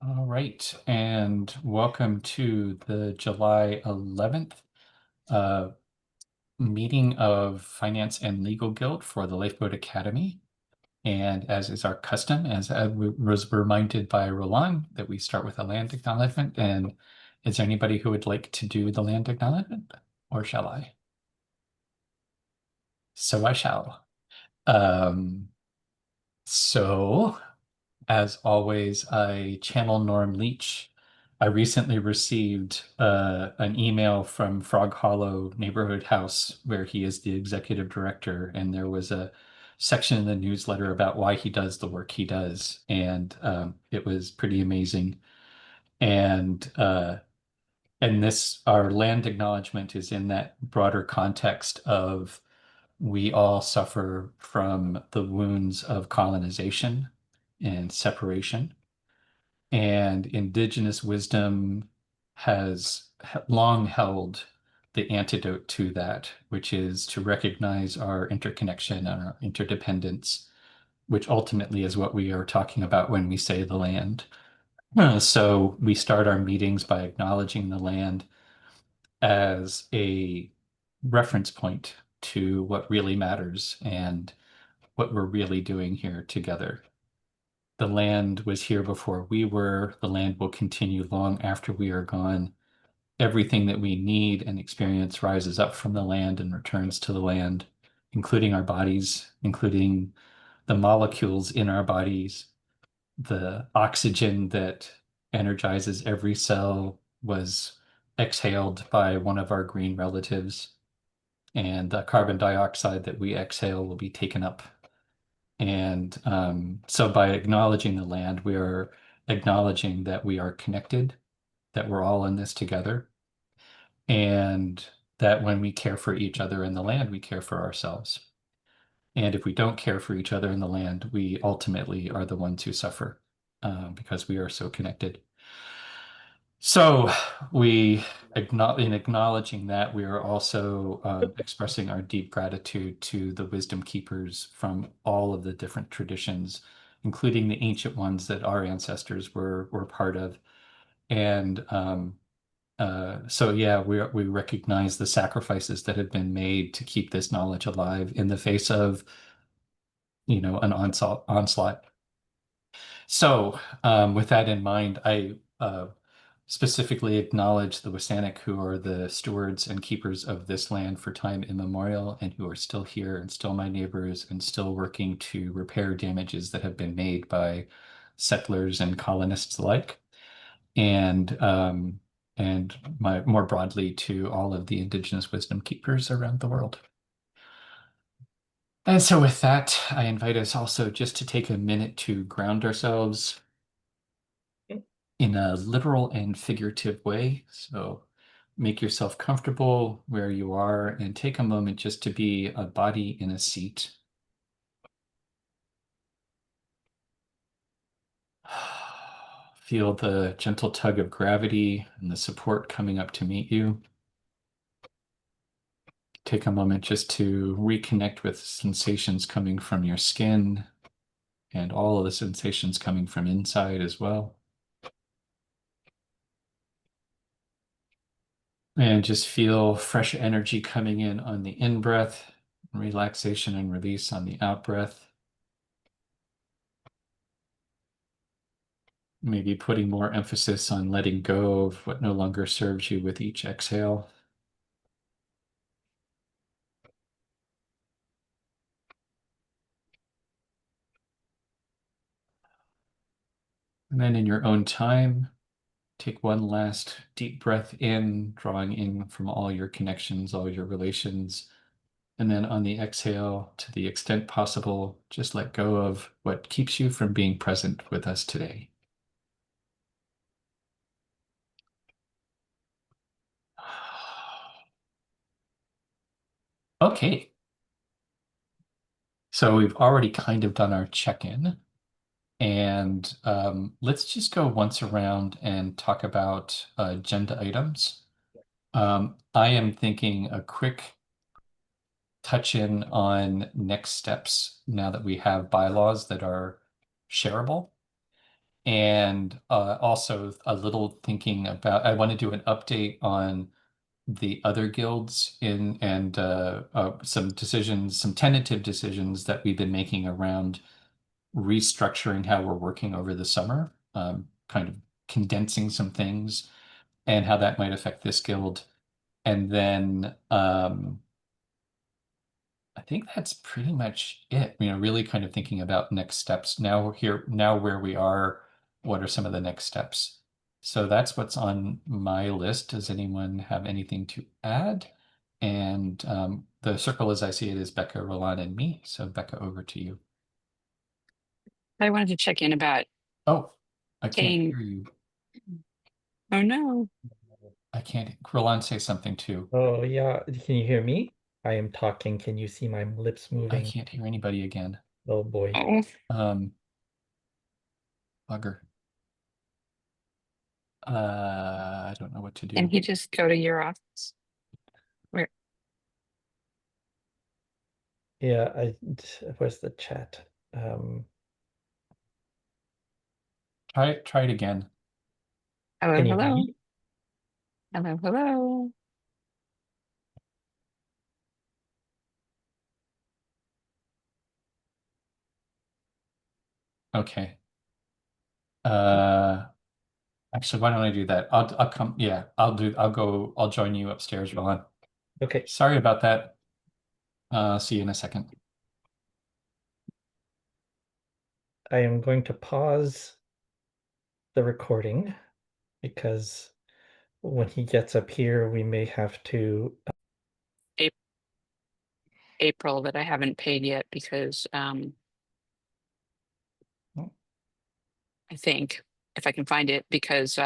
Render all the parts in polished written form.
All right, and welcome to the July 11th uh, meeting of Finance and Legal Guild for the Lifeboat Academy. And as is our custom, as I was reminded by Roland, that we start with a land acknowledgement. And is there anybody who would like to do the land acknowledgement, or shall I? So I shall. Um, so As always, I channel Norm Leach. I recently received an email from Frog Hollow Neighborhood House, where he is the executive director, and there was a section in the newsletter about why he does the work he does, and it was pretty amazing. And our land acknowledgement is in that broader context of we all suffer from the wounds of colonization and separation. And indigenous wisdom has long held the antidote to that, which is to recognize our interconnection and our interdependence, which ultimately is what we are talking about when we say the land. So we start our meetings by acknowledging the land as a reference point to what really matters and what we're really doing here together. The land was here before we were. The land will continue long after we are gone. Everything that we need and experience rises up from the land and returns to the land, including our bodies, including the molecules in our bodies. The oxygen that energizes every cell was exhaled by one of our green relatives, and the carbon dioxide that we exhale will be taken up. And so by acknowledging the land, we are acknowledging that we are connected, that we're all in this together, and that when we care for each other in the land, we care for ourselves. And if we don't care for each other in the land, we ultimately are the ones who suffer because we are so connected. So in acknowledging that, we are also expressing our deep gratitude to the wisdom keepers from all of the different traditions, including the ancient ones that our ancestors were part of. And so yeah, we recognize the sacrifices that have been made to keep this knowledge alive in the face of, an onslaught. So, with that in mind, I specifically acknowledge the Wasanic, who are the stewards and keepers of this land for time immemorial and who are still here and still my neighbors and still working to repair damages that have been made by settlers and colonists alike. And more broadly to all of the indigenous wisdom keepers around the world. And so with that, I invite us also just to take a minute to ground ourselves in a literal and figurative way. So make yourself comfortable where you are and take a moment just to be a body in a seat. Feel the gentle tug of gravity and the support coming up to meet you. Take a moment just to reconnect with sensations coming from your skin and all of the sensations coming from inside as well. And just feel fresh energy coming in on the in-breath, relaxation and release on the out-breath. Maybe putting more emphasis on letting go of what no longer serves you with each exhale. And then in your own time, take one last deep breath in, drawing in from all your connections, all your relations. And then on the exhale, to the extent possible, just let go of what keeps you from being present with us today. Okay, so we've already kind of done our check-in, and let's just go once around and talk about agenda items. I am thinking a quick touch in on next steps now that we have bylaws that are shareable. And also a little thinking about, I want to do an update on the other guilds in and some decisions, some tentative decisions that we've been making around restructuring how we're working over the summer, kind of condensing some things and how that might affect this guild. And then I think that's pretty much it. Really kind of thinking about next steps. Now we're here, now where we are, what are some of the next steps? So that's what's on my list. Does anyone have anything to add? And the circle as I see it is Becca, Roland, and me. So Becca, over to you. I wanted to check in about Oh, I can't getting, hear you. oh no, I can't. Roland, say something too. Oh, yeah. Can you hear me? I am talking. Can you see my lips I moving? can't hear anybody again. Oh boy. oh, Um, Bugger. I don't know what to can do. he just go to your office? Where, Yeah, where's the chat? Um, Try it again. hello, can you hear hello, me? hello, hello. Okay. Uh, Actually, why don't I do that? I'll come. Yeah, I'll join you upstairs, Roland. Okay. Sorry about that. See you in a second. I am going to pause the recording because when he gets up here, we may have to. Ap- April that I haven't paid yet because I think if I can find it because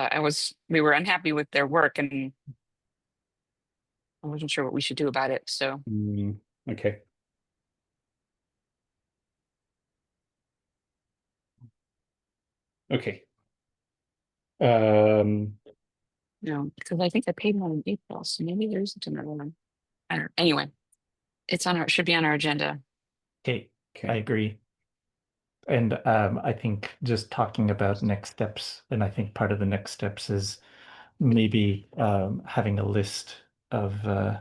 we were unhappy with their work and I wasn't sure what we should do about it. So Okay. Okay. Um, no, because I think I paid one in April, so maybe there isn't another one. I don't. Anyway, it's on our should be on our agenda. Okay, I okay. agree. And I think just talking about next steps, and I think part of the next steps is maybe having a list um,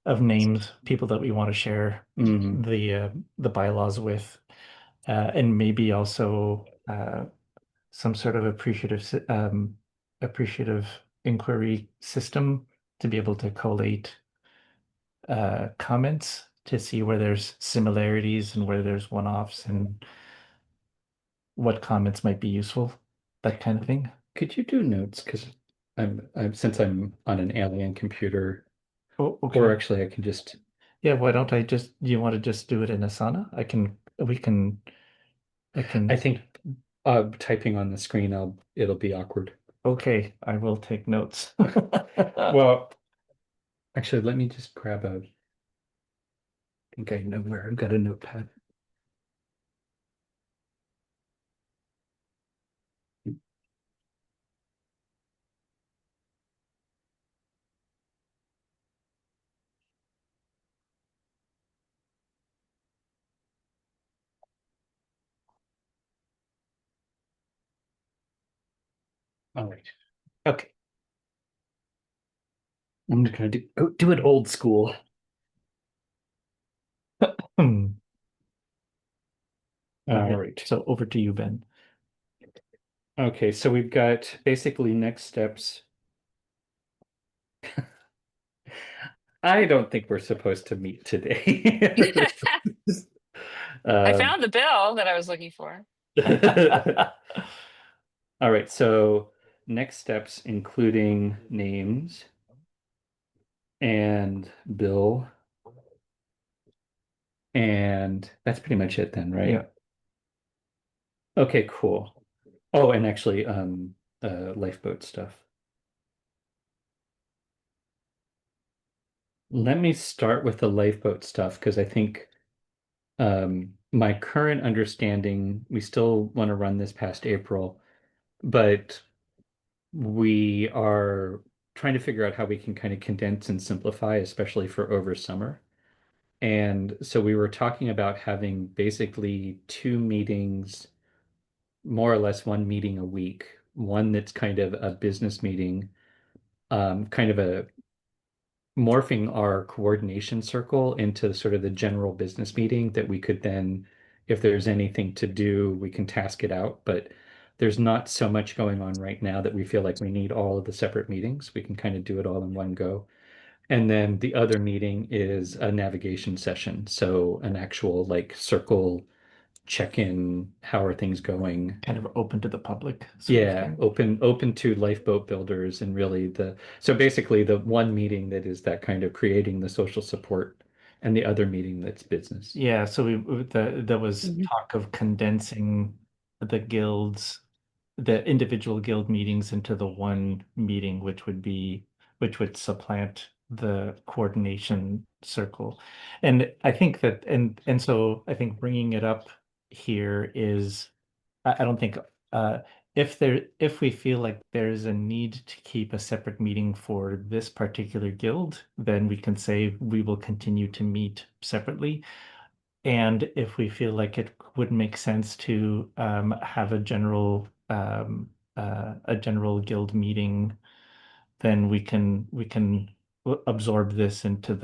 of names, people that we want to share Mhm. the bylaws with, and maybe also some sort of appreciative inquiry system to be able to collate comments to see where there's similarities and where there's one-offs and what comments might be useful, that kind of thing. Could you do notes? Because since I'm on an alien computer, Oh, or okay. actually I can just, Yeah, why don't I just, do you want to just do it in Asana? I I can, think typing on the screen, it'll be awkward. okay, I will take notes. Well, actually, let me just grab I think I know where I've got a notepad. All right. Okay. I'm just gonna do it old school. Hmm. All right. So over to you, Ben. Okay, so we've got basically next steps. I don't think we're supposed to meet today. I Um, found the bill that I was looking for. all right, so next steps including names and bill, and that's pretty much it then, right? Yeah. Okay, cool. Oh, and actually, lifeboat stuff. Let me start with the lifeboat stuff because I think my current understanding, we still want to run this past April, but we are trying to figure out how we can kind of condense and simplify, especially for over summer. And so we were talking about having basically two meetings, more or less one meeting a week. One that's kind of a business meeting, kind of a morphing our coordination circle into sort of the general business meeting that we could then, if there's anything to do, we can task it out. But there's not so much going on right now that we feel like we need all of the separate meetings. We can kind of do it all in one go. And then the other meeting is a navigation session. So an actual like circle check-in, how are things going? Kind of open to the public sort of thing. Open to lifeboat builders and really so basically the one meeting that is that kind of creating the social support and the other meeting that's business. Yeah, so there was Mhm. talk of condensing the guilds, the individual guild meetings into the one meeting, which would supplant the coordination circle. And I think that and so I think bringing it up here is I don't think if we feel like there's a need to keep a separate meeting for this particular guild, then we can say we will continue to meet separately. And if we feel like it would make sense to have a general guild meeting, then we can absorb this into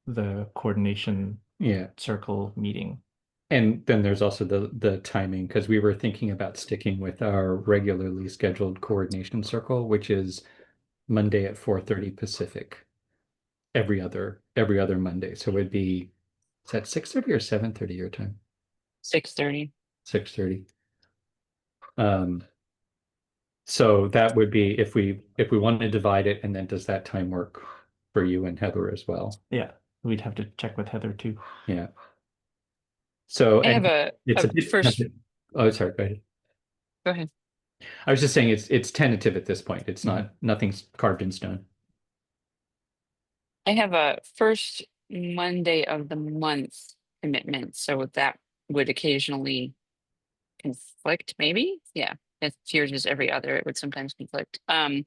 the coordination Yeah. circle meeting. And then there's also the timing because we were thinking about sticking with our regularly scheduled coordination circle, which is Monday at 4:30 Pacific, every other Monday. So it'd be, is that 6:30 or 7:30 your time? 6:30. 6:30. Um, so that would be if we want to divide it, and then does that time work for you and Heather as well? Yeah, we'd have to check with Heather too. Yeah. So I have and it's a a bit first, oh, sorry, go ahead. go ahead. I was just saying it's tentative at this point. It's Mhm. not nothing's carved in stone. I have a first Monday of the month commitment, so that would occasionally conflict, maybe. Yeah. If yours is every other, it would sometimes conflict. And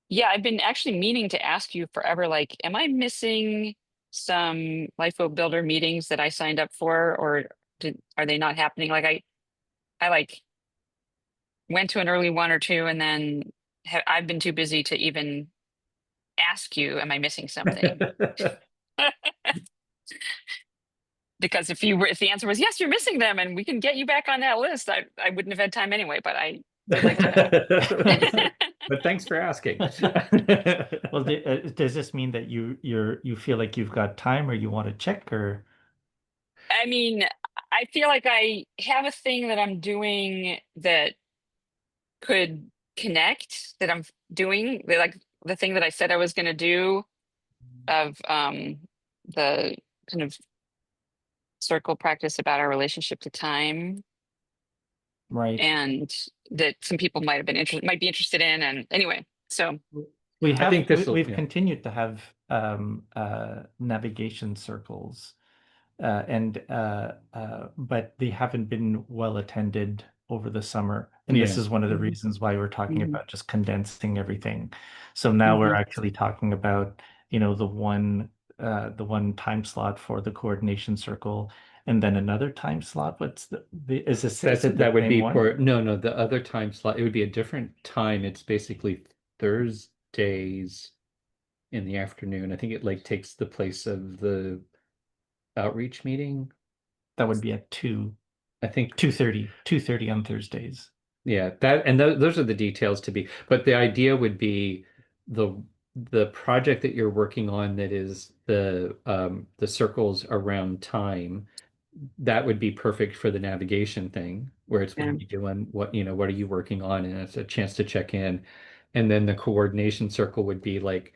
yeah, I've been actually meaning to ask you forever, like, am I missing some Lifeboat Builder meetings that I signed up for, or are they not happening? Like I like went to an early one or two, and then I've been too busy to even ask you, am I missing something? Because if the answer was yes, you're missing them, and we can get you back on that list, I wouldn't have had time anyway. But I would like to know. But thanks for asking. Well, does this mean that you feel like you've got time or you want to check or I mean, I feel like I have a thing that I'm doing that could connect that I'm doing like the thing that I said I was going to do of the kind of circle practice about our relationship to time, right? and that some people might be interested in, and anyway, so I think this will, We've yeah. continued to have navigation circles but they haven't been well attended over the summer. And this Yeah. is one of the Mhm. reasons why we're talking Mhm. about just condensing everything. So now we're Mhm. actually talking about, the one time slot for the coordination circle and then another time slot. What's is it the That would same be one? for no, the other time slot. It would be a different time. It's basically Thursdays in the afternoon. I think it like takes the place of the outreach meeting. That would be at 2, I think 2:30 on Thursdays. yeah, that and those are the details to be. But the idea would be the the project that you're working on that is the circles around time. That would be perfect for the navigation thing, where it's what Yeah. are you doing, what are you working on, and it's a chance to check in. And then the coordination circle would be like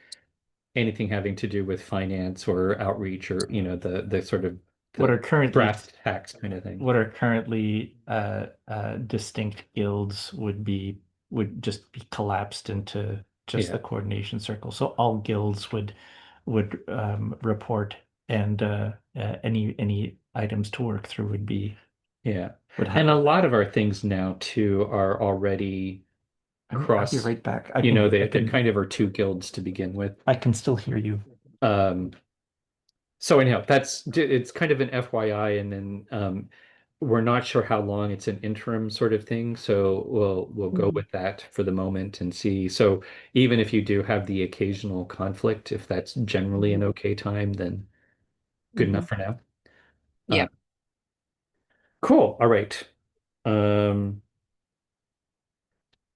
anything having to do with finance or outreach or the sort of What the are currently brass tacks kind of thing. what are currently distinct guilds would just be collapsed into just Yeah, the coordination circle. So all guilds would report and any items to work through yeah. would And a happen. lot of our things now too are already I'll be cross, right back. they kind of are two guilds to begin with. I can still hear you. Um, so anyhow, it's kind of an FYI, and then we're not sure how long it's an interim sort of thing, so we'll go with that for the moment and see. So even if you do have the occasional conflict, if that's generally an okay time, then good enough for now. Uh, Yep. cool. All right. Um,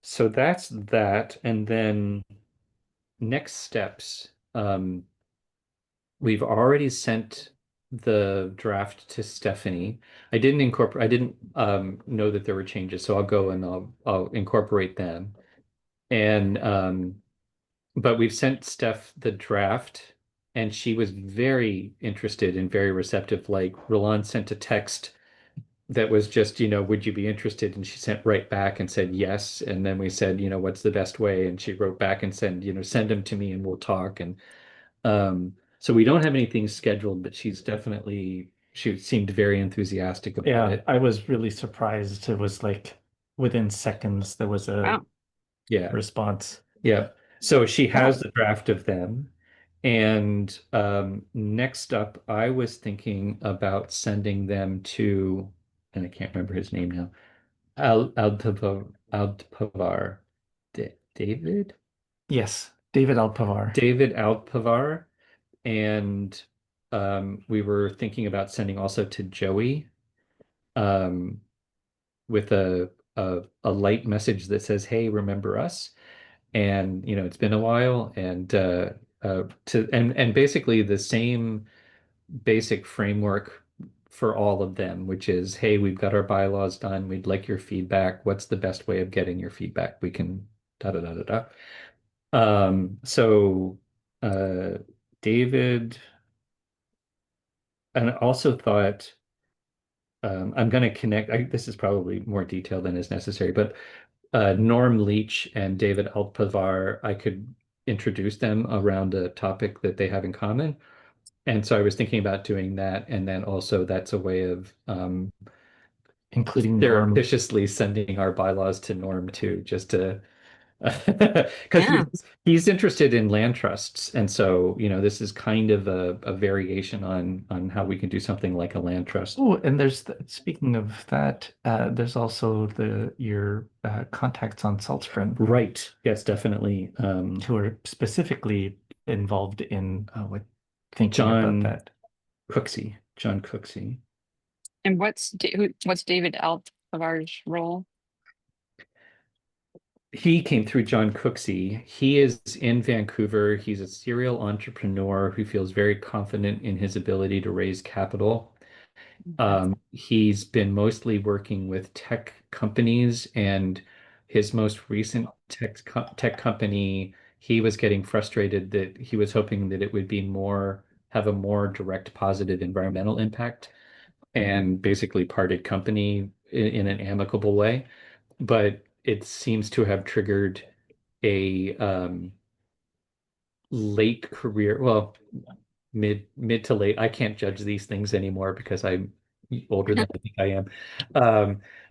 so that's that, and then next steps. We've already sent the draft to Stephanie. I didn't know that there were changes, so I'll go and I'll incorporate them. And but we've sent Steph the draft, and she was very interested and very receptive. Like Roland sent a text that was just, would you be interested? And she sent right back and said yes. And then we said, what's the best way? And she wrote back and said, send them to me and we'll talk. And so we don't have anything scheduled, but she seemed very enthusiastic about Yeah, it. I was really surprised. It was like within seconds there was a Wow. Yeah. response. Yeah. So she Wow. has the draft of them. And next up, I was thinking about sending them to, and I can't remember his name now, Alpavar, David? Yes, David Alpavar. David Alpavar. And we were thinking about sending also to Joey um, with a light message that says, "Hey, remember us?" And it's been a while, and and basically the same basic framework for all of them, which is, "Hey, we've got our bylaws done. We'd like your feedback. What's the best way of getting your feedback? We can da da da da da." So David, and I also thought. I'm going to connect. This is probably more detail than is necessary, but Norm Leach and David Alpavar, I could introduce them around a topic that they have in common. And so I was thinking about doing that. And then also that's a way of Including Norm. surreptitiously sending our bylaws to Norm too, just to because Yeah. he's interested in land trusts, and so this is kind of a variation on how we can do something like a land trust. Oh, and speaking of that, there's also your contacts on Saltspring Right. Yes, definitely. who are specifically involved in What thinking about John that. John Cooksey. And what's David Alvar's role? He came through John Cooksey. He is in Vancouver. He's a serial entrepreneur who feels very confident in his ability to raise capital. He's been mostly working with tech companies, and his most recent tech company, he was getting frustrated that he was hoping that it would have a more direct positive environmental impact, and basically parted company in an amicable way. But it seems to have triggered a late career, well, mid to late. I can't judge these things anymore because I'm older than I think I am.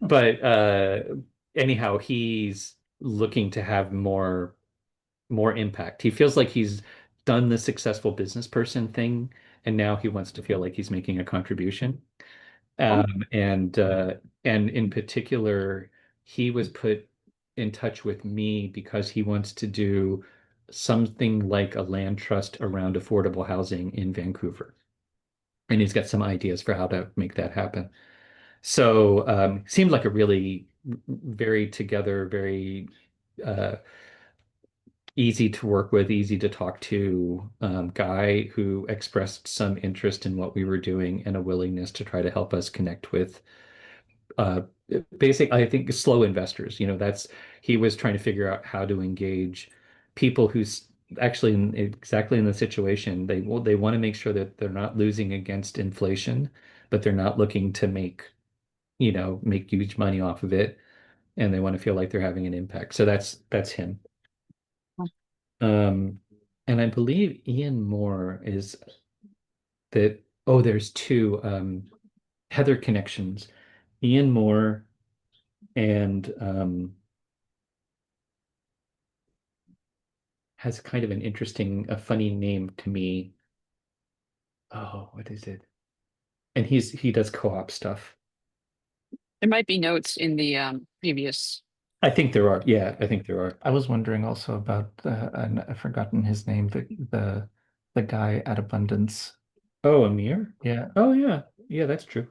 But anyhow, he's looking to have more impact. He feels like he's done the successful business person thing, and now he wants to feel like he's making a contribution. Oh, And in particular, he was put in touch with me because he wants to do something like a land trust around affordable housing in Vancouver. And he's got some ideas for how to make that happen. So seemed like a really very together, very uh, easy to work with, easy to talk to guy who expressed some interest in what we were doing and a willingness to try to help us connect with uh, I think slow investors. He was trying to figure out how to engage people who's actually exactly in the situation. They want to make sure that they're not losing against inflation, but they're not looking to make huge money off of it, and they want to feel like they're having an impact. So that's him. Um, and I believe Ian Moore is that. Oh, there's two Heather connections. Ian Moore and has kind of an interesting, a funny name to me. Oh, what is it? And he does co-op stuff. There might be notes in the previous. I think there are. Yeah, I think there are. I was wondering also about and I've forgotten his name, the guy at Abundance. Oh, Amir? Yeah. Oh, yeah. Yeah, that's true.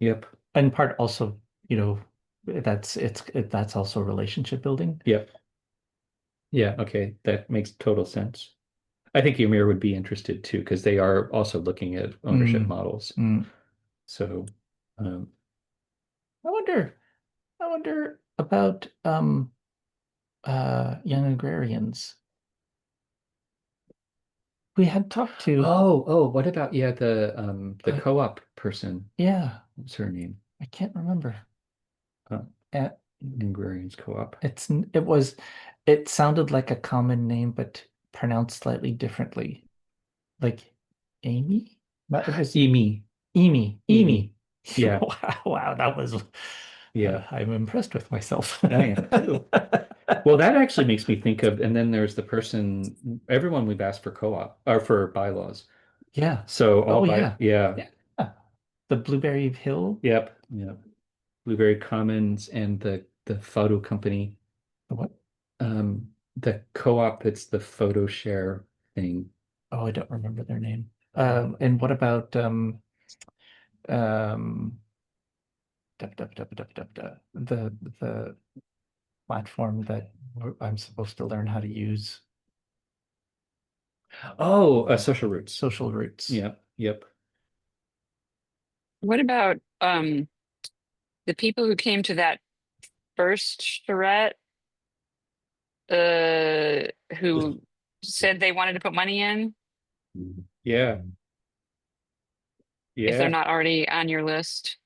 Yep. In part also, you know, that's also relationship building. Yep. Yeah, okay. That makes total sense. I think Ymir would be interested too, because they are also looking at ownership Mm, models. mm. So, um, I wonder, I wonder about young agrarians. We had talked to what about the uh, co-op person? yeah, What's her name? I can't remember. Uh, Uh, Agrarians Co-op. it sounded like a common name, but pronounced slightly differently. Like Amy? But it was Emi. Emi. Amy. Yeah, Wow, wow, that was yeah. I'm impressed with myself. I am too. Well, that actually makes me think of, and then there's the person, everyone we've asked for co-op or for bylaws. Yeah. So Oh yeah, yeah. The Blueberry Hill. yep. Blueberry Commons and the photo company, The what? the co-op that's the photo share thing. Oh, I don't remember their name. And what about um the platform that I'm supposed to learn how to use? Oh, Social Roots. Social Roots. Yep. What about the people who came to that first charrette, who said they wanted to put money in, Yeah, if they're yeah, not already on your list?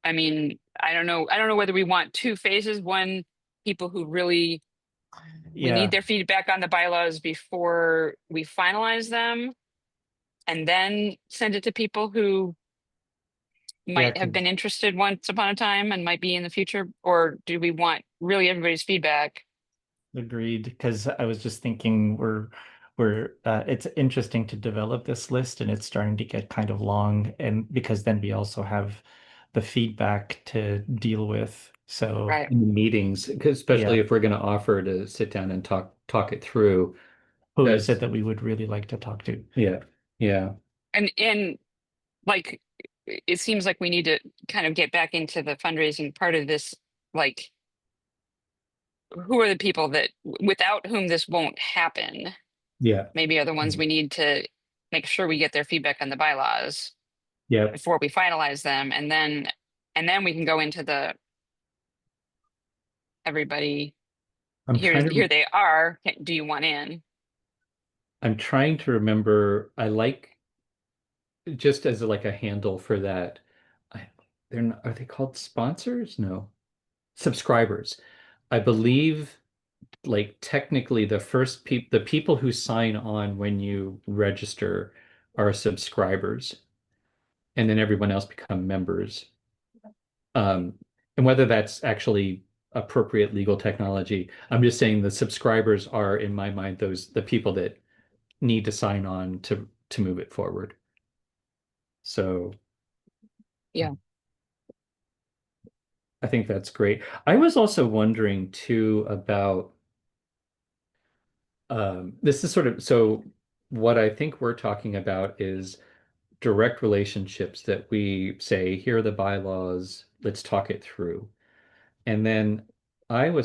I mean, I don't know. I don't know whether we want two phases. One, people who really we need Yeah. their feedback on the bylaws before we finalize them, and then send it to people who Yeah, might have 'cause been interested once upon a time and might be in the future, or do we want really everybody's feedback? agreed. Because I was just thinking we're it's interesting to develop this list and it's starting to get kind of long and because then we also have the feedback to deal with. So Right. in the meetings, because especially yeah, if we're going to offer to sit down and talk it through. who is it That's that we would really like to talk to? yeah, yeah, And like it seems like we need to kind of get back into the fundraising part of this. Like, who are the people that without whom this won't happen? yeah, Maybe are the ones we need to make sure we get their feedback on the bylaws yeah. before we finalize them, and then we can go into the everybody. I'm trying Here to they are. Do you want in? I'm trying to remember. I like just as like a handle for that. I, they're not, are they called sponsors? No, subscribers. I believe like technically the people who sign on when you register are subscribers, and then everyone else become members. Um, and whether that's actually appropriate legal technology, I'm just saying the subscribers are, in my mind, the people that need to sign on to move it forward. So Yeah. I think that's great. I was also wondering too about this is sort of so what I think we're talking about is direct relationships that we say, here are the bylaws, let's talk it through. And then I have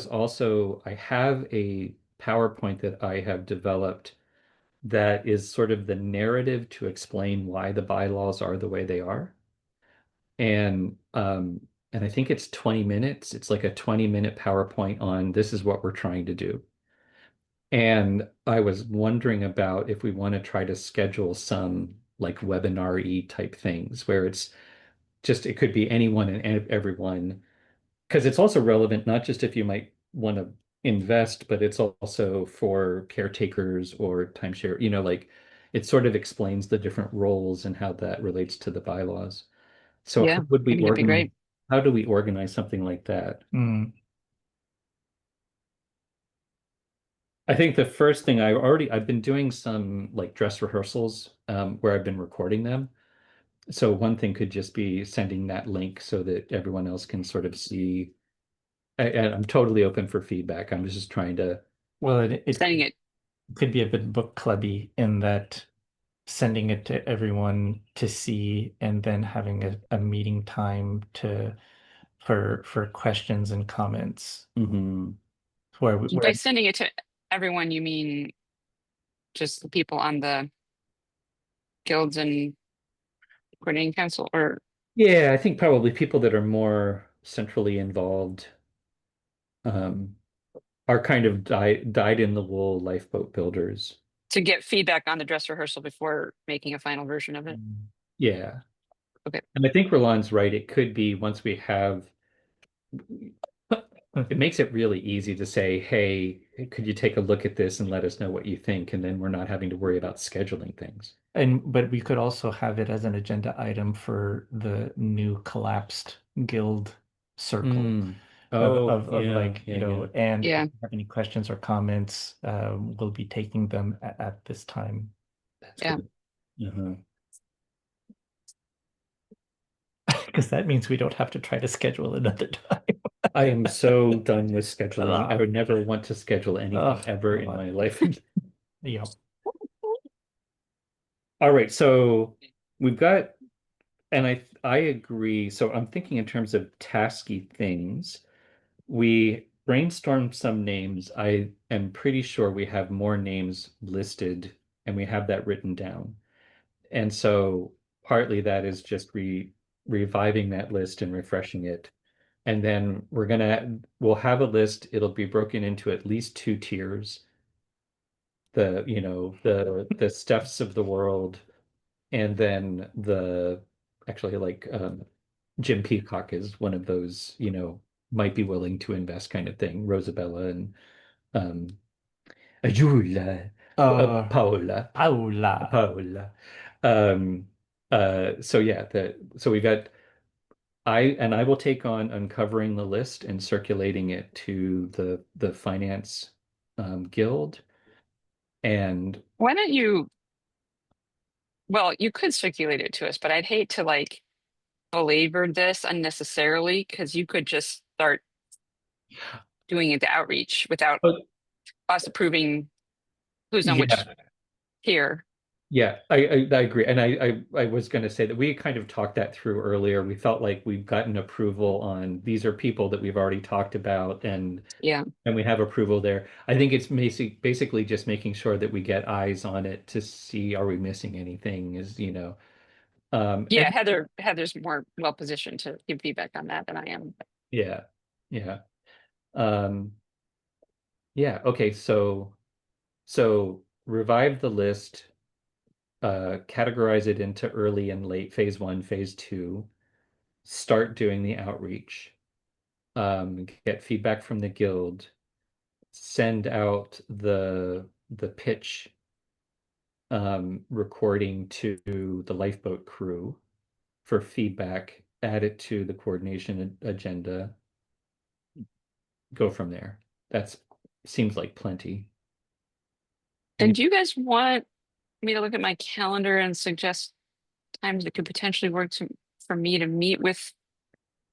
a PowerPoint that I have developed that is sort of the narrative to explain why the bylaws are the way they are. And I think it's 20 minutes. It's like a 20-minute PowerPoint on this is what we're trying to do. And I was wondering about if we want to try to schedule some like webinar-y type things where it could be anyone and everyone, because it's also relevant not just if you might want to invest, but it's also for caretakers or timeshare, like it sort of explains the different roles and how that relates to the bylaws. So Yeah. I think it'd be great. how do we organize something like that? Hmm. I think the first thing I've been doing some like dress rehearsals where I've been recording them. So one thing could just be sending that link so that everyone else can sort of see. And I'm totally open for feedback. I'm just trying to. Well, it Sending it. could be a bit book clubby in that sending it to everyone to see and then having a meeting time to for questions and comments Mhm. By where sending it to everyone, you mean just the people on the guilds and coordinating council, or Yeah, I think probably people that are more centrally involved um, are kind of dyed in the wool lifeboat builders. to get feedback on the dress rehearsal before making a final version of it? Yeah. Okay. And I think Roland's right. It could be once we have, it makes it really easy to say, hey, could you take a look at this and let us know what you think? And then we're not having to worry about scheduling things. but we could also have it as an agenda item for the new collapsed guild circle Mm. Oh, of yeah, like, yeah, yeah. and if Yeah. you have any questions or comments, we'll be taking them at this time. That's Yeah. good. Uh-huh. Because that means we don't have to try to schedule another time. I am so done with scheduling. I Ah, would never want to schedule anything oh, ever in God. my life. Yeah. All right, so we've got, and I agree. So I'm thinking in terms of tasky things. We brainstormed some names. I am pretty sure we have more names listed and we have that written down. And so partly that is just reviving that list and refreshing it. And then we'll have a list. It'll be broken into at least two tiers. The Stephs of the world, and then actually like Jim Peacock is one of those, might be willing to invest kind of thing. Rosabella and um Giulia, Uh, Paola, Paula. Paola. Um so yeah, so we got I will take on uncovering the list and circulating it to the finance guild. And Why don't you, well, you could circulate it to us, but I'd hate to like belabor this unnecessarily because you could just start doing it the outreach without oh, us approving who's on which yeah, tier. yeah, I agree. And I was going to say that we kind of talked that through earlier. We felt like we've gotten approval on these are people that we've already talked about, Yeah. and we have approval there. I think it's basically just making sure that we get eyes on it to see are we missing anything and Yeah, Heather's more well positioned to give feedback on that than I am. yeah, yeah. Um yeah, okay, so revive the list, categorize it into early and late, phase one, phase two, start doing the outreach, get feedback from the guild, send out the pitch recording to the lifeboat crew for feedback, add it to the coordination agenda, go from there. That seems like plenty. And Any, do you guys want me to look at my calendar and suggest times that could potentially work for me to meet with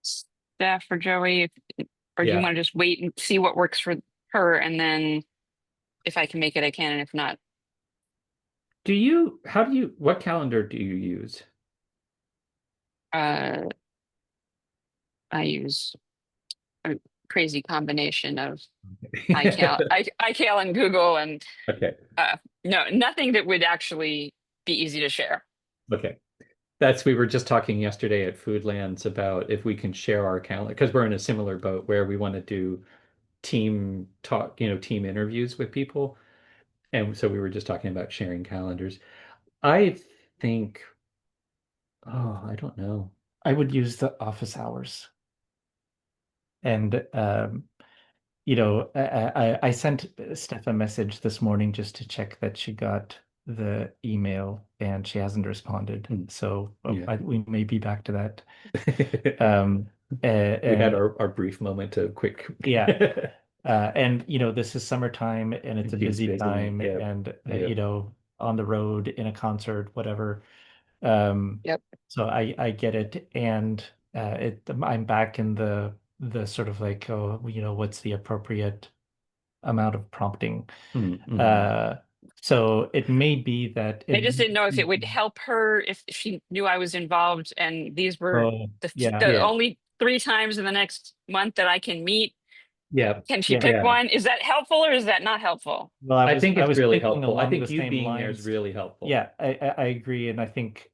Steph or Joey, or do you yeah. want to just wait and see what works for her, and then if I can make it, I can, and if not, What calendar do you use? uh, I use a crazy combination of iCal and Google, and Okay. uh, no, nothing that would actually be easy to share. Okay. We were just talking yesterday at Foodlands about if we can share our calendar because we're in a similar boat where we want to do team talk, team interviews with people. And so we were just talking about sharing calendars. I think, oh, I don't know. I would use the office hours. And I sent Steph a message this morning just to check that she got the email and she hasn't responded. Hmm. So Yeah. we may be back to that. We had And our brief moment of quick. yeah, And this is summertime and it's a Keeps busy busy, time, yeah, and yeah. on the road, in a concert, whatever. Um, Yep. so I get it, and I'm back in the sort of like, oh, what's the appropriate amount of prompting. Mm-hmm. Uh, so it may be that I it. just didn't know if it would help her if she knew I was involved and these were Oh, the yeah, Yeah, only 3 times in the next month that I can meet. yeah, Can she yeah. pick yeah. one? Is that helpful or is that not helpful? Well, I think I it's was really thinking helpful. I along think the you same being there is lines. really helpful. Yeah, I agree, and I think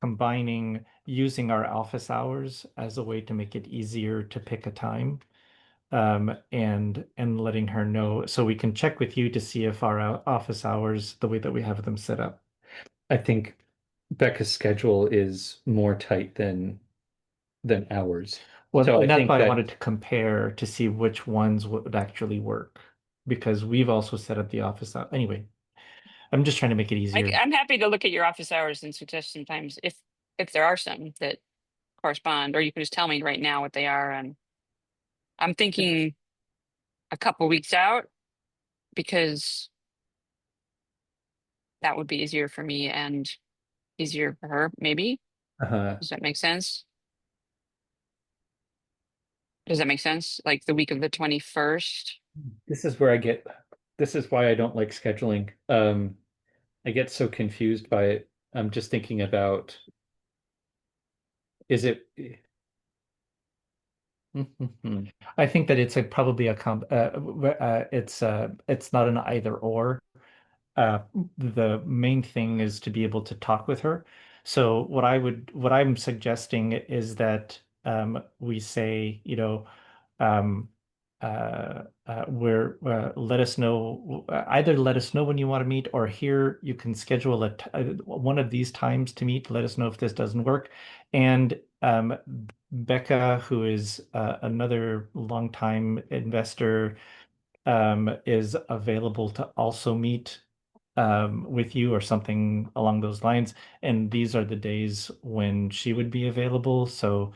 combining using our office hours as a way to make it easier to pick a time, and letting her know, so we can check with you to see if our office hours, the way that we have them set up. I think Becca's schedule is more tight than ours. Well, So I and that's think why I that wanted to compare to see which ones would actually work, because we've also set up the office out. Anyway, I'm just trying to make it easier. I'm happy to look at your office hours and suggest some times if there are some that correspond, or you can just tell me right now what they are. And I'm thinking a couple weeks out because that would be easier for me and easier for her, maybe. uh, Does that make sense? Does that make sense? Like the week of the 21st? this is this is why I don't like scheduling. I get so confused by it. I'm just thinking about, is it I think that it's probably a it's not an either or. Uh, the main thing is to be able to talk with her. So what I'm suggesting is that we say, um, where let us know, either let us know when you want to meet, or here you can schedule one of these times to meet. Let us know if this doesn't work. And Becca, who is another longtime investor, is available to also meet with you or something along those lines. And these are the days when she would be available. So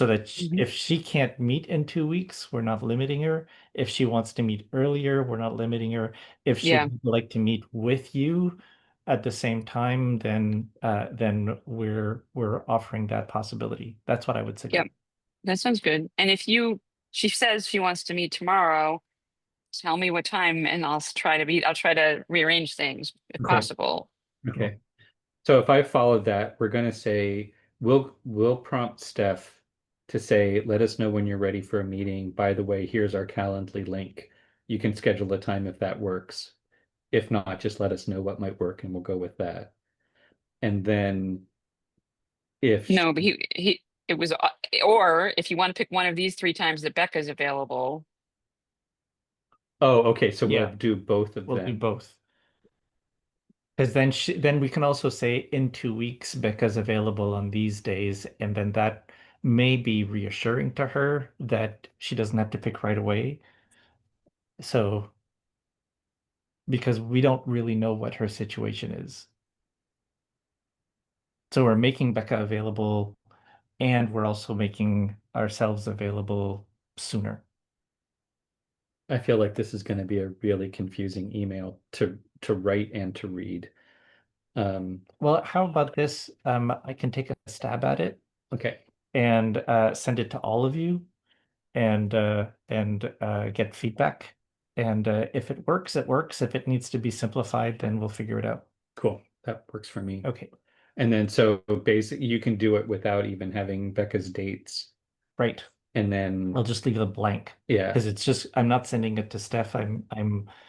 that Mhm. if she can't meet in 2 weeks, we're not limiting her. If she wants to meet earlier, we're not limiting her. If Yeah. she'd like to meet with you at the same time, then we're offering that possibility. That's what I would Yep. suggest. That sounds good. And she says she wants to meet tomorrow, tell me what time and I'll try to rearrange things if okay? possible. Cool. Okay. So if I followed that, we're gonna say we'll prompt Steph to say, let us know when you're ready for a meeting. By the way, here's our Calendly link. You can schedule a time if that works. If not, just let us know what might work and we'll go with that. And then if No, but she, it was, or if you want to pick one of these 3 times that Becca's available. oh, okay, so we'll Yeah, do both of we'll do them. both. Because then we can also say in 2 weeks, Becca's available on these days, and then that may be reassuring to her that she doesn't have to pick right away. So, because we don't really know what her situation is. So we're making Becca available, and we're also making ourselves available sooner. I feel like this is going to be a really confusing email to write and to read. Well, how about this? I can take a stab at it Okay, and send it to all of you, and get feedback. And if it works, it works. If it needs to be simplified, then we'll figure it out. cool. That works for me. Okay, And then so basically you can do it without even having Becca's dates. right. And then I'll just leave it blank yeah, because it's just I'm not sending it to Steph.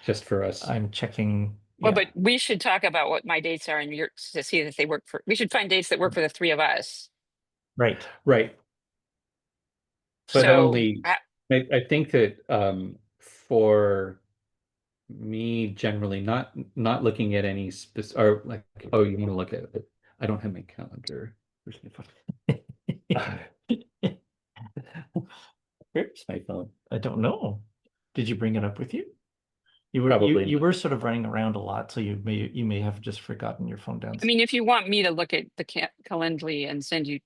just for us. I'm checking. Well, Yeah, but we should talk about what my dates are and your to see if they work we should find dates that work for the 3 of us. right. Right. But So, only I think that for me generally not looking at any spec or like, oh, you want to look at it. I don't have my calendar. Where's my phone? Where's my phone? I don't know. Did you bring it up with you? You were you Probably you not. were sort of running around a lot, so you may have just forgotten your phone I downstairs. mean, if you want me to look at the Calendly and send you,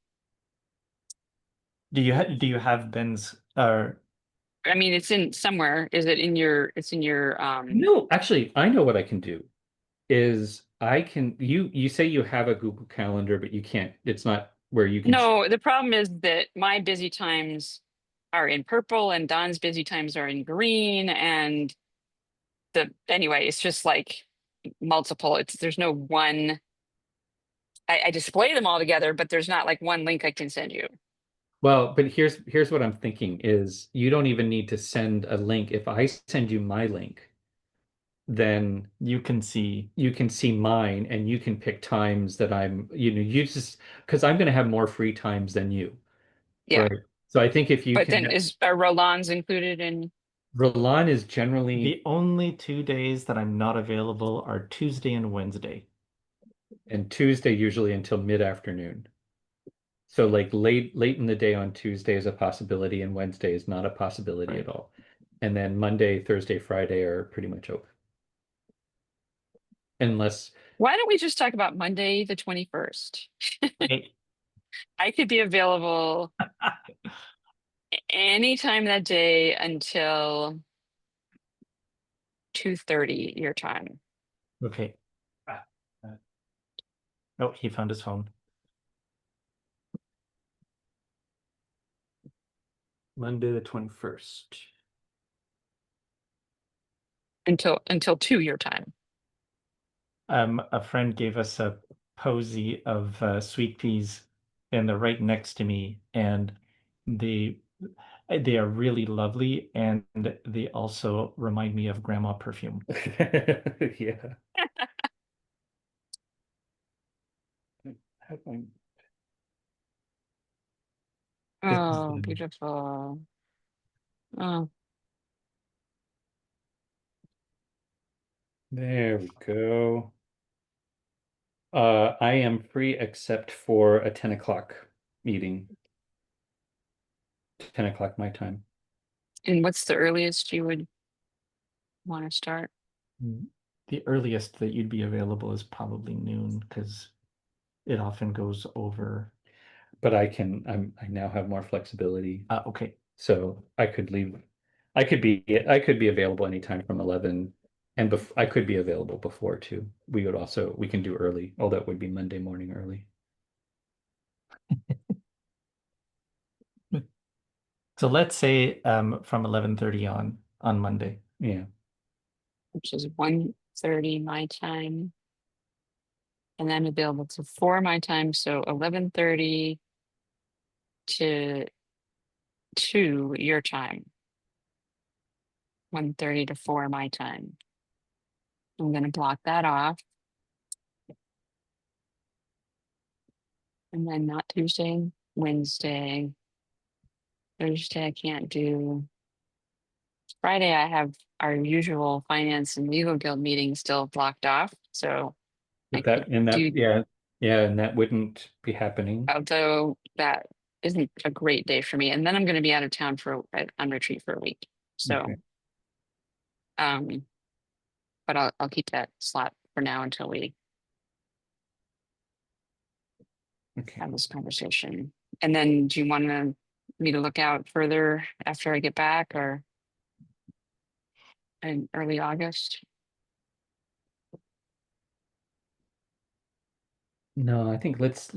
Do you have Ben's I mean, it's in somewhere. Is it in your, it's in your, No, actually, I know what I can do is I can you say you have a Google Calendar, but you can't, it's not where you can no, the problem is that my busy times are in purple and Don's busy times are in green and anyway, it's just like multiple. There's no one, I display them all together, but there's not like one link I can send you. well, but here's what I'm thinking is you don't even need to send a link. If I send you my link, then You can see. you can see mine and you can pick times that you just because I'm going to have more free times than you, Yeah. right? So I think if you But can, then are Roland's included in? Roland is generally, The only 2 days that I'm not available are Tuesday and Wednesday. and Tuesday usually until mid-afternoon. So like late in the day on Tuesday is a possibility and Wednesday is not a possibility Right. at all. And then Monday, Thursday, Friday are pretty much open. Unless Why don't we just talk about Monday, the 21st? Hey, I could be available anytime that day until 2:30 your time. okay. Oh, he found his phone. Monday the 21st. Until 2 your time. A friend gave us a posy of sweet peas, and they're right next to me, and they they are really lovely, and they also remind me of grandma perfume. Yeah. This is Oh, beautiful. Oh, there we go. I am free except for a 10 o'clock meeting. 10 o'clock my time. and what's the earliest you would want to start? The earliest that you'd be available is probably noon because it often goes over. But I now have more flexibility. Okay. So I could leave, I could be available anytime from 11 and I could be available before too. We can do early, although it would be Monday morning early. So let's say from 11:30 on Monday. Yeah. Which is 1:30 my time. And I'm available to 4 my time, so 11:30 to 2 your time. 1:30 to 4 my time. I'm gonna block that off. And then not Tuesday, Wednesday, Thursday I can't do. Friday I have our usual finance and legal guild meeting still blocked off, so I But could do, yeah, and that wouldn't be happening. although that isn't a great day for me. And then I'm gonna be out of town on retreat for a week. Okay. So um, but I'll keep that slot for now until we Okay. have this conversation. And then do you want me to look out further after I get back or in early August? No, I think let's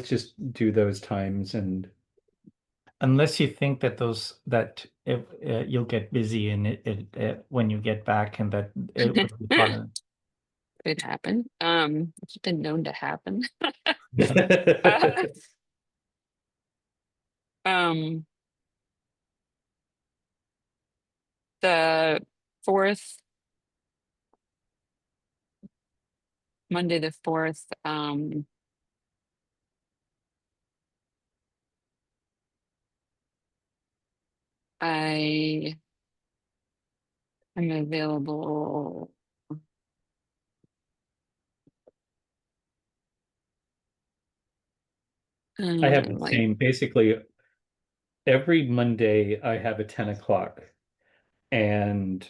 just do those times and Unless you think that you'll get busy and when you get back and that it would be fun. Could happen. It's been known to happen. Uh, um, the fourth, Monday the 4th, I am available. I have the Like same, basically every Monday I have a 10 o'clock and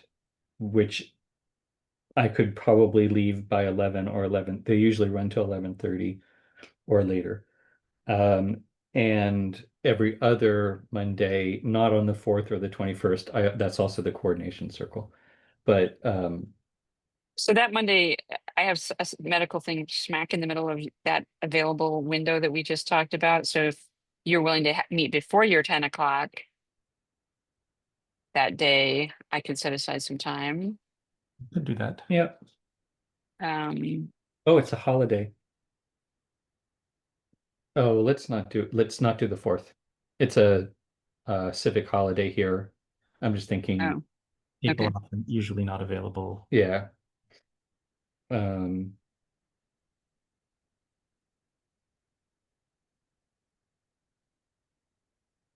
which I could probably leave by 11 or 11. They usually run till 11:30 or later. And every other Monday, not on the 4th or the 21st, that's also the coordination circle. But So that Monday, I have a medical thing smack in the middle of that available window that we just talked about. So if you're willing to meet before your 10 o'clock that day, I could set aside some time. Could do that. yeah. Um, Oh, it's a holiday. Oh, let's not do the 4th. It's a civic holiday here. I'm just thinking, oh, People okay. are often usually not available. yeah. Um,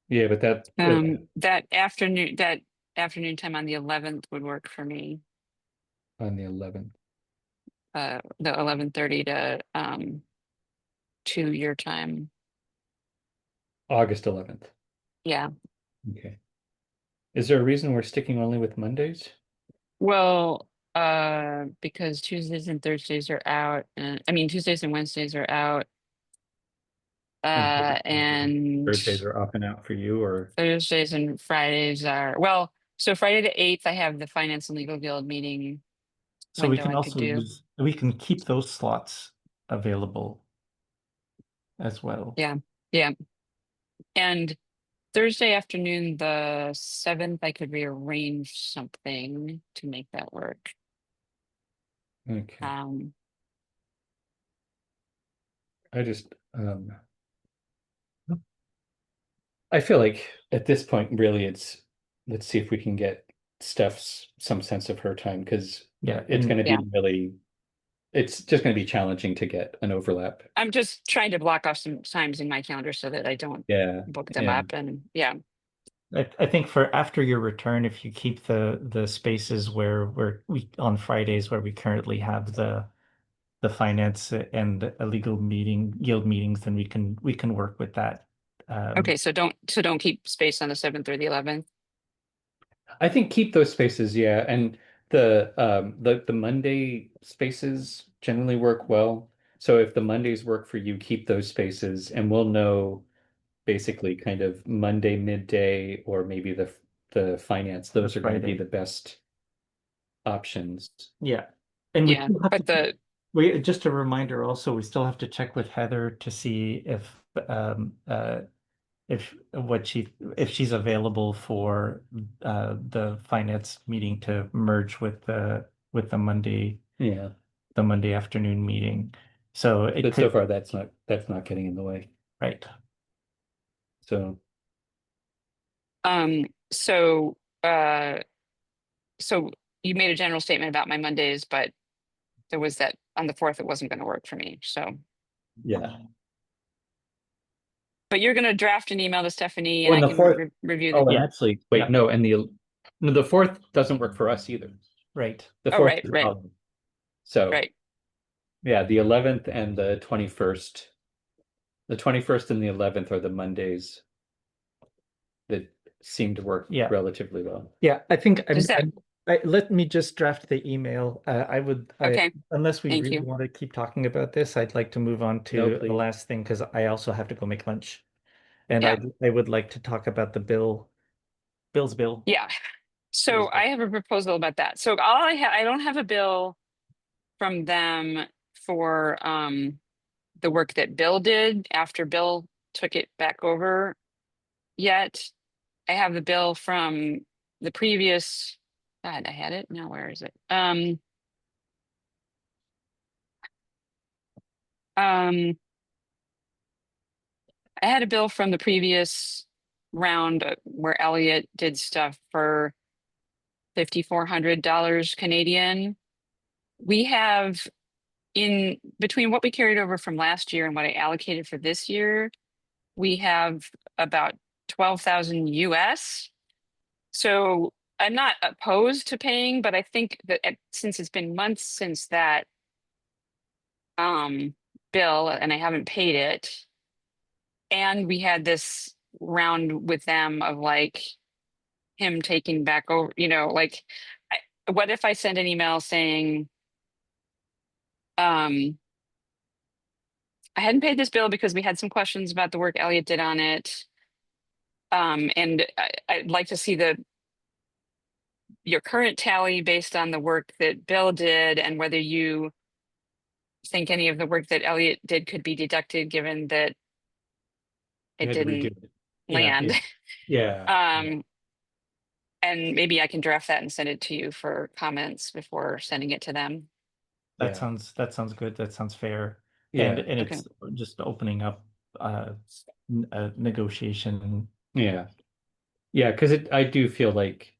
yeah, but That afternoon time on the 11th would work for me. on the 11th, The 11:30 to 2 your time. August 11th. Yeah. Okay. Is there a reason we're sticking only with Mondays? Well, because Tuesdays and Thursdays are out, and I mean Tuesdays and Wednesdays are out. And Thursdays are up and out for you, or Thursdays and Fridays are, well, so Friday the 8th, I have the Finance and Legal Guild meeting So we window can I could also do. we can keep those slots available as well. Yeah. Yeah. And Thursday afternoon, the 7th, I could rearrange something to make that work. okay. Um, I just I feel like at this point, really, let's see if we can get Steph's some sense of her time because Yeah, it's going to yeah, be it's just going to be challenging to get an overlap. I'm just trying to block off some times in my calendar so that I don't Yeah, book them yeah, up. And yeah, I think for after your return, if you keep the spaces where we on Fridays where we currently have the finance and a legal meeting guild meetings, then we can work with that. okay, so don't keep space on the 7th or the 11th. I think keep those spaces, yeah, and the Monday spaces generally work well. So if the Mondays work for you, keep those spaces, and we'll know basically kind of Monday midday or maybe the finance. Those are going to be Friday. the best options. Yeah. And we Yeah, still have but to just a reminder also, we still have to check with Heather to see um uh if if she's available for the finance meeting to merge with Yeah, the Monday afternoon meeting. So it but so could, far that's not getting in the way. right. So um, so uh, so you made a general statement about my Mondays, but there was that on the 4th, it wasn't going to work for me. So, yeah. but you're going to draft an email to Stephanie and When I the can fourth, review the, oh, and Yeah. actually, Yeah. wait, no, and the 4th doesn't work for us either. Right. The oh, 4th right, is a right, holiday. So right. yeah, the 11th and the 21st. The 21st and the 11th are the Mondays that seem to work Yeah. relatively well. Yeah, I think Does that, let me just draft the email. okay, Unless we thank really you. want to keep talking about this, I'd like to move on No, to the please. last thing because I also have to go make lunch. And Yeah, I would like to talk about the Bill's bill. yeah. So Bill's I bill. have a proposal about that. So I don't have a bill from them for the work that Bill did after Bill took it back over yet. I have the bill from the previous, God, I had it. Now where is it? Um, I had a bill from the previous round where Elliot did stuff for $5,400 Canadian. We have in between what we carried over from last year and what I allocated for this year, we have about 12,000 US. So I'm not opposed to paying, but I think that since it's been months since that bill and I haven't paid it, and we had this round with them of like him taking back over, like what if I send an email saying um I hadn't paid this bill because we had some questions about the work Elliot did on it. And I'd like to see your current tally based on the work that Bill did and whether you think any of the work that Elliot did could be deducted, given that You it had to redo didn't it. land. Yeah. And maybe I can draft that and send it to you for comments before sending it to them. That sounds good. That sounds fair. Yeah. And Okay. it's just opening up a negotiation. Yeah. Yeah, because I do feel like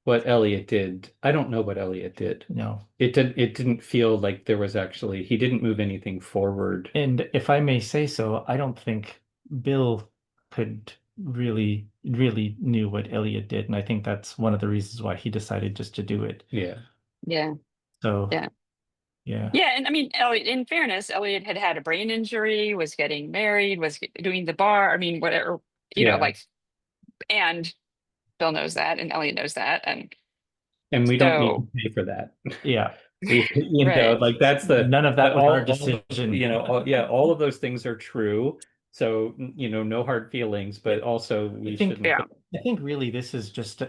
what Elliot did, I don't know what Elliot did. No. It didn't feel like there was actually, he didn't move anything forward. And if I may say so, I don't think Bill could really knew what Elliot did, and I think that's one of the reasons why he decided just to do it. Yeah. Yeah. So Yeah. yeah. Yeah. And I mean, Elliot, in fairness, Elliot had a brain injury, was getting married, was doing the bar. I mean, whatever, Yeah. and Bill knows that, and Elliot knows that. And we don't need to So, pay for that. Yeah. right. Like that's None of that was our all, decision. all of those things are true. So, no hard feelings, but also we shouldn't. Yeah. I think really this is just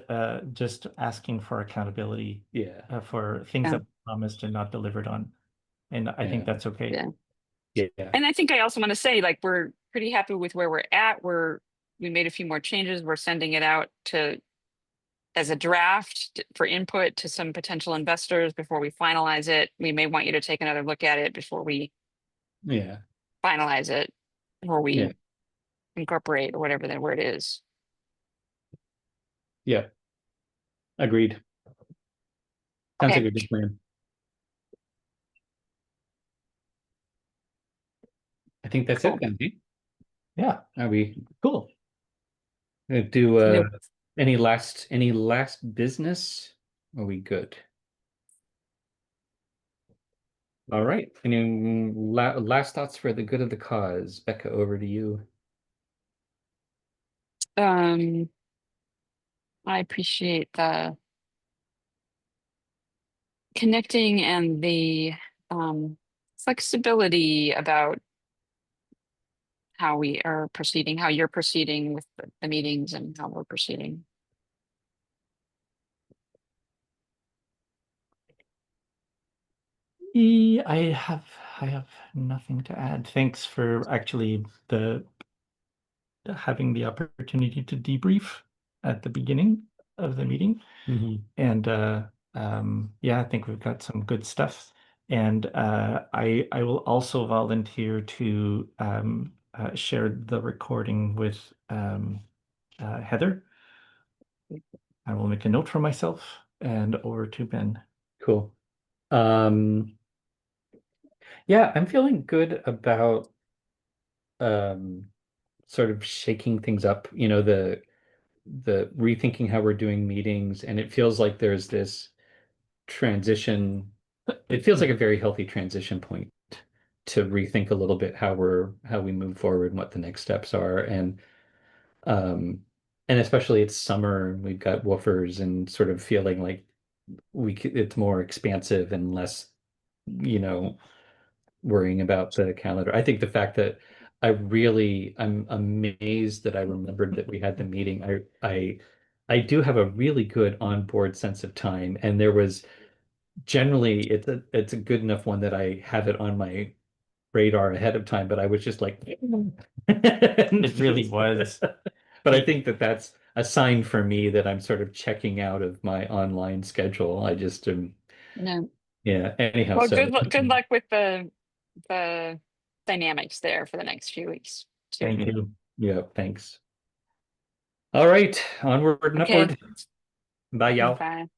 asking for accountability Yeah. for things Yeah. that were promised and not delivered on. And I think that's okay. Yeah. Yeah. And I think I also want to say, like, we're pretty happy with where we're at. We made a few more changes. We're sending it out as a draft for input to some potential investors before we finalize it. We may want you to take another look at it before we Yeah. finalize it, or we Yeah. incorporate, or whatever that word is. Yeah. Agreed. Sounds Okay. like a good plan. I think that's Cool. it then. Eh? Yeah. Are we Cool. gonna do Nope. any last business? Are we good? All right. Any last thoughts for the good of the cause? Becca, over to you. I appreciate the connecting and the flexibility about how we are proceeding, how you're proceeding with the meetings and how we're proceeding. I have nothing to add. Thanks for actually having the opportunity to debrief at the beginning of the meeting. And yeah, I think we've got some good stuff. And I will also volunteer to share the recording with Heather. I will make a note for myself and over to Ben. Cool. Yeah, I'm feeling good about sort of shaking things up, the rethinking how we're doing meetings, and it feels like there's this transition. It feels like a very healthy transition point to rethink a little bit how we move forward and what the next steps are. And especially it's summer and we've got woofers and sort of feeling like it's more expansive and less, worrying about the calendar. I think the fact that I'm amazed that I remembered that we had the meeting. I do have a really good onboard sense of time, and there was generally it's a good enough one that I have it on my radar ahead of time, but I was just like It really was. But I think that that's a sign for me that I'm sort of checking out of my online schedule. I just No. yeah, anyhow, Well, so good luck with the dynamics there for the next few weeks too. Thank you. yeah, thanks. All right, onward and Okay. upward. Bye, y'all. Bye.